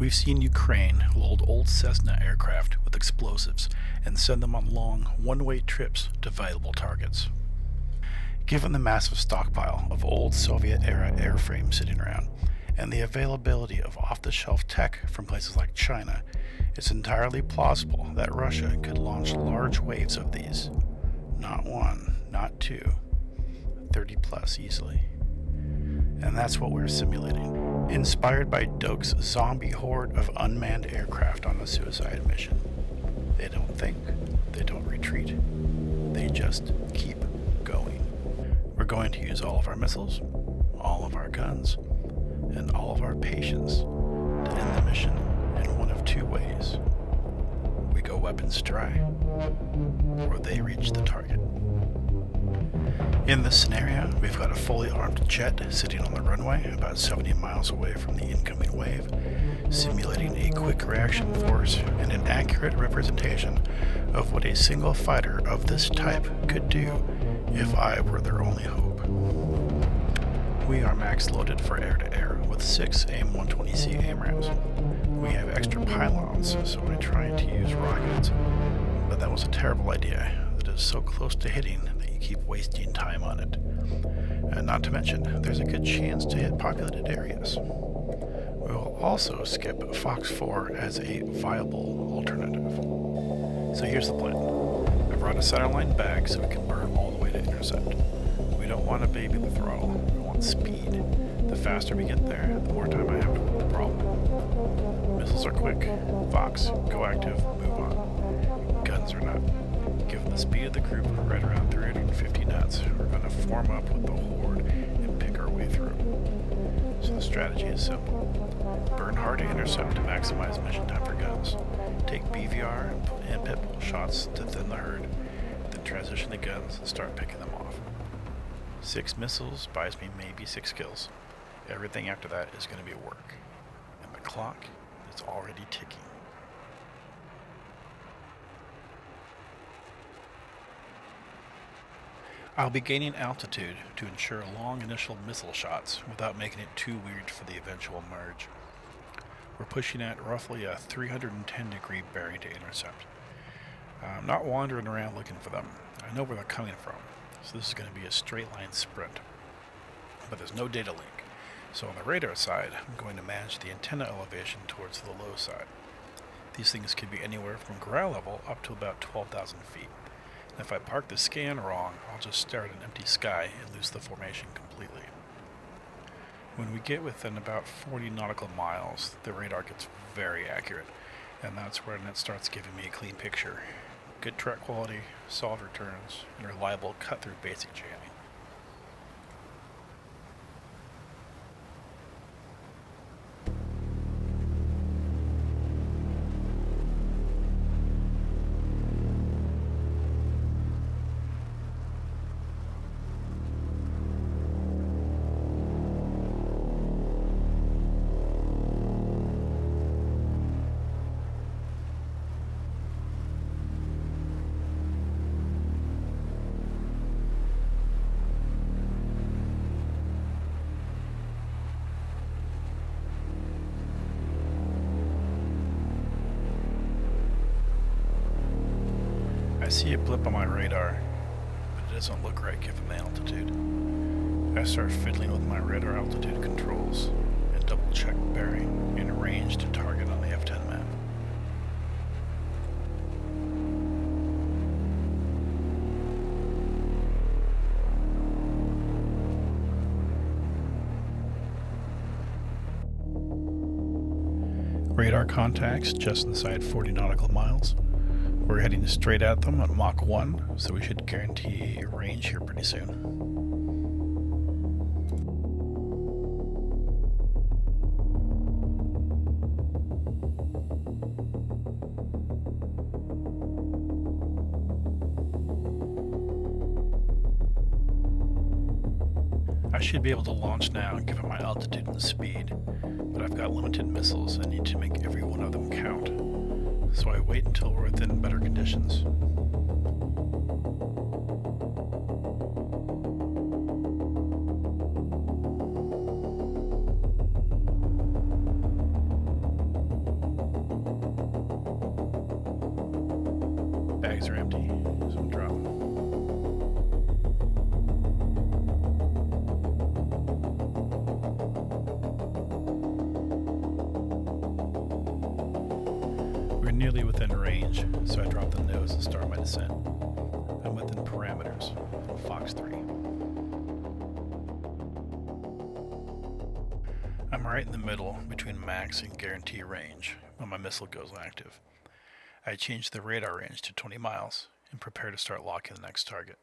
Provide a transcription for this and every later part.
We've seen Ukraine load old Cessna aircraft with explosives and send them on long, one-way trips to valuable targets. Given the massive stockpile of old Soviet-era airframes sitting around, and the availability of off-the-shelf tech from places like China, it's entirely plausible that Russia could launch large waves of these. Not one, not two, 30 plus easily. And that's what we're simulating. Inspired by Doak's zombie horde of unmanned aircraft on a suicide mission. They don't think, they don't retreat, they just keep going. We're going to use all of our missiles, all of our guns, and all of our patience to end the mission in one of two ways. We go weapons dry, or they reach the target. In this scenario, we've got a fully armed jet sitting on the runway about 70 miles away from the incoming wave, simulating a quick reaction force and an accurate representation of what a single fighter of this type could do if I were their only hope. We are max loaded for air-to-air with 6 AIM-120C AMRAAMs. We have extra pylons, so I tried to use rockets, but that was a terrible idea. It is so close to hitting that you keep wasting time on it. And not to mention, there's a good chance to hit populated areas. We will also skip Fox 4 as a viable alternative. So here's the plan. I brought a centerline bag so we can burn all the way to intercept. We don't want to baby the throttle, we want speed. The faster we get there, the more time I have to work the problem. Missiles are quick. Fox, go active, move on. Guns are not. Given the speed of the group, right around 350 knots, we're going to form up with the horde and pick our way through. So the strategy is simple. Burn hard to intercept to maximize mission time for guns. Take BVR and pitbull shots to thin the herd, then transition to guns and start picking them off. 6 missiles buys me maybe 6 kills. Everything after that is going to be work. And the clock is already ticking. I'll be gaining altitude to ensure long initial missile shots without making it too weird for the eventual merge. We're pushing at roughly a 310 degree bearing to intercept. I'm not wandering around looking for them. I know where they're coming from, so this is going to be a straight line sprint. But there's no data link, so on the radar side, I'm going to manage the antenna elevation towards the low side. These things could be anywhere from ground level up to about 12,000 feet. And if I park the scan wrong, I'll just stare at an empty sky and lose the formation completely. When we get within about 40 nautical miles, the radar gets very accurate, and that's when it starts giving me a clean picture. Good track quality, solid returns, and reliable cut-through basic jamming. I see a blip on my radar, but it doesn't look right given the altitude. I start fiddling with my radar altitude controls and double check bearing and range to target on the F10 map. Radar contacts just inside 40 nautical miles. We're heading straight at them at Mach 1, so we should guarantee a range here pretty soon. I should be able to launch now given my altitude and speed, but I've got limited missiles and need to make every one of them count. So I wait until we're within better conditions. bags are empty, so I'm dropping. We're nearly within range, so I drop the nose and start my descent. I'm within parameters from Fox 3. I'm right in the middle between max and guarantee range when my missile goes active. I change the radar range to 20 miles and prepare to start locking the next target.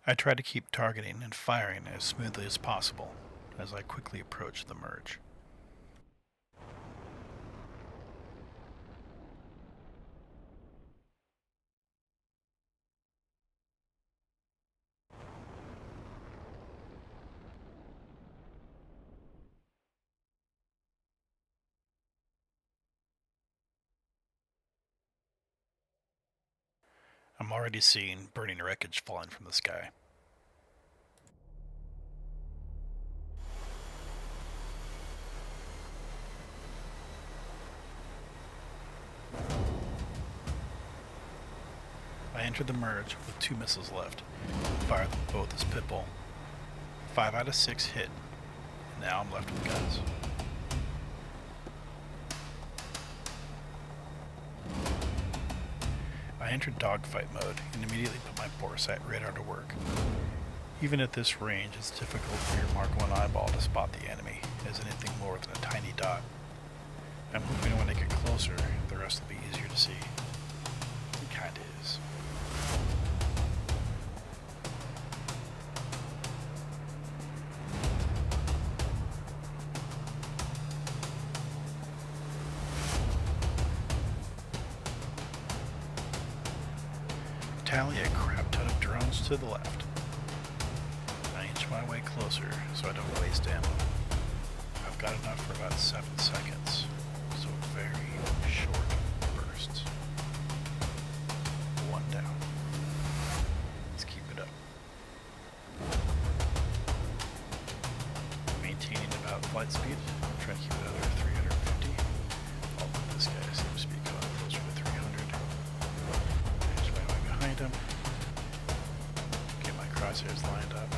I try to keep targeting and firing as smoothly as possible as I quickly approach the merge. I'm already seeing burning wreckage falling from the sky. I enter the merge with 2 missiles left, fire them both as pitbull. 5 out of 6 hit, and now I'm left with guns. I enter dogfight mode and immediately put my boresight radar to work. Even at this range, it's difficult for your Mark 1 eyeball to spot the enemy as anything more than a tiny dot. I'm hoping when I get closer, the rest will be easier to see. It kinda is. Tally a crap ton of drones to the left. I inch my way closer so I don't waste ammo. I've got enough for about 7 seconds, so very short bursts. 1 down. Let's keep it up. Maintaining about flight speed. I'm trying to keep it under 350. Although this guy seems to be going closer to 300. Inch my way behind him. Get my crosshairs lined up.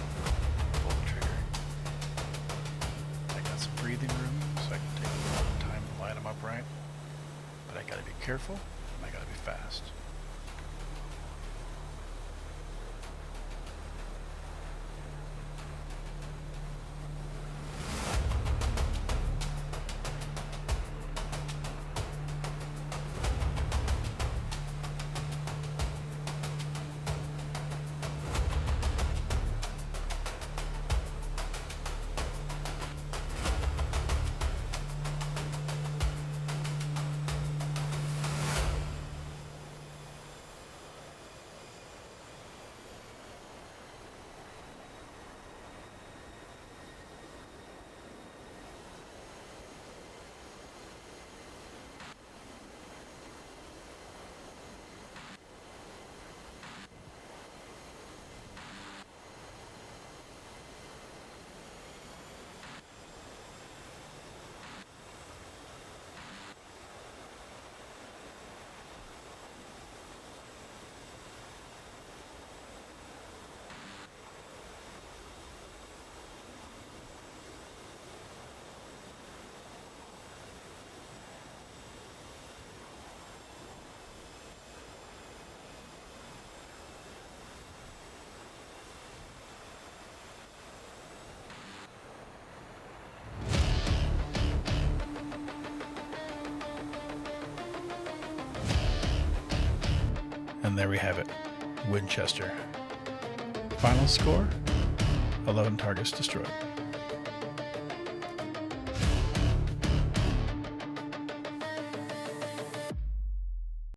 Pull the trigger. I got some breathing room, so I can take a little time to line them up right. But I gotta be careful, and I gotta be fast. And there we have it, Winchester. Final score, 11 targets destroyed.